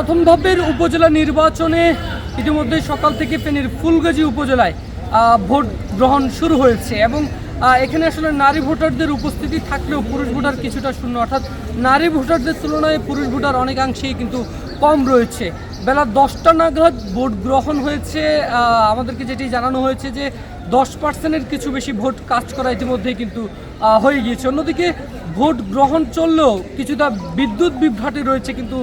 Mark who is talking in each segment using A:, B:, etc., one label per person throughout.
A: প্রথম ধাপের উপজেলা নির্বাচনে ইতিমধ্যে সকাল থেকে ফেনীর ফুলগাজী উপজেলায় ভোট গ্রহণ শুরু হয়েছে এবং এখানে আসলে নারী ভোটারদের উপস্থিতি থাকলেও পুরুষ ভোটার কিছুটা শূন্য, অর্থাৎ নারী ভোটারদের তুলনায় পুরুষ ভোটার অনেকাংশেই কিন্তু কম রয়েছে। বেলা 10টা নাগাদ ভোট গ্রহণ হয়েছে। আমাদেরকে যেটি জানানো হয়েছে যে 10%-এর কিছু বেশি ভোট কাজ করা ইতিমধ্যেই কিন্তু হয়ে গিয়েছে। অন্যদিকে ভোট গ্রহণ চললেও কিছুটা বিদ্যুৎ বিভ্রাটি রয়েছে। কিন্তু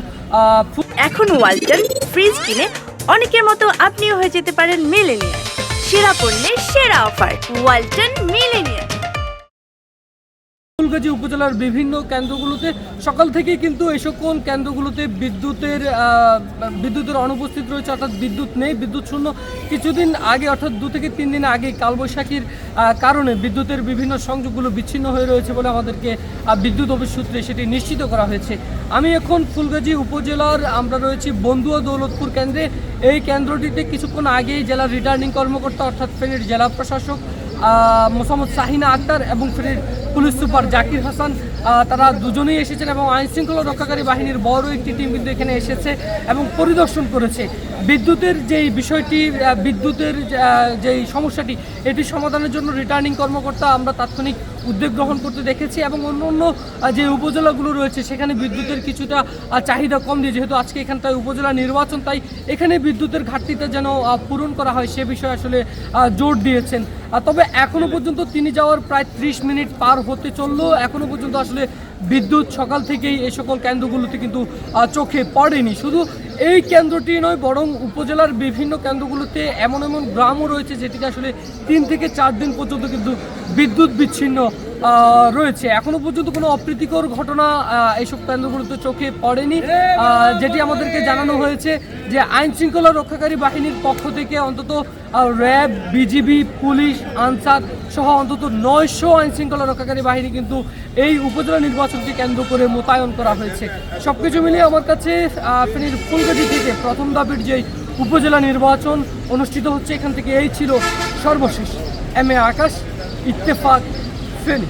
B: এখন ওয়ালটন ফ্রিজ কিনে অনেকের মতো আপনিও হয়ে যেতে পারেন মিলেনিয়ার। সেরা পণ্যের সেরা অফার, ওয়ালটন মিলেনিয়ার।
A: ফুলগাজী উপজেলার বিভিন্ন কেন্দ্রগুলোতে সকাল থেকেই কিন্তু এই সকল কেন্দ্রগুলোতে বিদ্যুতের অনুপস্থিত রয়েছে, অর্থাৎ বিদ্যুৎ নেই, বিদ্যুৎ শূন্য। কিছুদিন আগে অর্থাৎ 2 থেকে 3 দিন আগে কালবৈশাখীর কারণে বিদ্যুতের বিভিন্ন সংযোগগুলো বিচ্ছিন্ন হয়ে রয়েছে বলে আমাদেরকে বিদ্যুৎ অফিস সূত্রে সেটি নিশ্চিত করা হয়েছে। আমি এখন ফুলগাজী উপজেলার আমরা রয়েছি বন্ধুয়া দৌলতপুর কেন্দ্রে। এই কেন্দ্রটিতে কিছুক্ষণ আগেই জেলার রিটার্নিং কর্মকর্তা অর্থাৎ ফেনীর জেলা প্রশাসক মোসাম্মদ শাহিনা আক্তার এবং ফেনীর পুলিশ সুপার জাকির হাসান তারা দুজনেই এসেছেন এবং আইনশৃঙ্খলা রক্ষাকারী বাহিনীর বড় একটি টিম কিন্তু এখানে এসেছে এবং পরিদর্শন করেছে বিদ্যুতের যেই বিষয়টি, বিদ্যুতের যেই সমস্যাটি, এটি সমাধানের জন্য রিটার্নিং কর্মকর্তা আমরা তাৎক্ষণিক উদ্যোগ গ্রহণ করতে দেখেছি এবং অন্য অন্য যে উপজেলাগুলো রয়েছে সেখানে বিদ্যুতের কিছুটা চাহিদা কম দিয়ে, যেহেতু আজকে এখানটায় উপজেলা নির্বাচন, তাই এখানে বিদ্যুতের ঘাটতিটা যেন পূরণ করা হয় সে বিষয়ে আসলে জোর দিয়েছেন। তবে এখনও পর্যন্ত তিনি যাওয়ার প্রায় 30 মিনিট পার হতে চললো, এখনও পর্যন্ত আসলে বিদ্যুৎ সকাল থেকেই এই সকল কেন্দ্রগুলোতে কিন্তু চোখে পড়েনি। শুধু এই কেন্দ্রটি নয়, বরং উপজেলার বিভিন্ন কেন্দ্রগুলোতে এমন এমন গ্রামও রয়েছে যেটিতে আসলে 3 থেকে 4 দিন পর্যন্ত কিন্তু বিদ্যুৎ বিচ্ছিন্ন রয়েছে। এখনও পর্যন্ত কোনো অপ্রীতিকর ঘটনা এইসব কেন্দ্রগুলোতে চোখে পড়েনি। যেটি আমাদেরকে জানানো হয়েছে যে আইন শৃঙ্খলা রক্ষাকারী বাহিনীর পক্ষ থেকে অন্তত র্যাব, বিজিবি, পুলিশ, আনসার সহ অন্তত 900 আইন শৃঙ্খলা রক্ষাকারী বাহিনী কিন্তু এই উপজেলা নির্বাচনকে কেন্দ্র করে মোতায়েন করা হয়েছে। সব কিছু মিলিয়ে আমার কাছে ফেনীর ফুলগাজী থেকে প্রথম ধাপের যে উপজেলা নির্বাচন অনুষ্ঠিত হচ্ছে এখান থেকে এই ছিল সর্বশেষ। M A Akash, Ittefaq, Feni.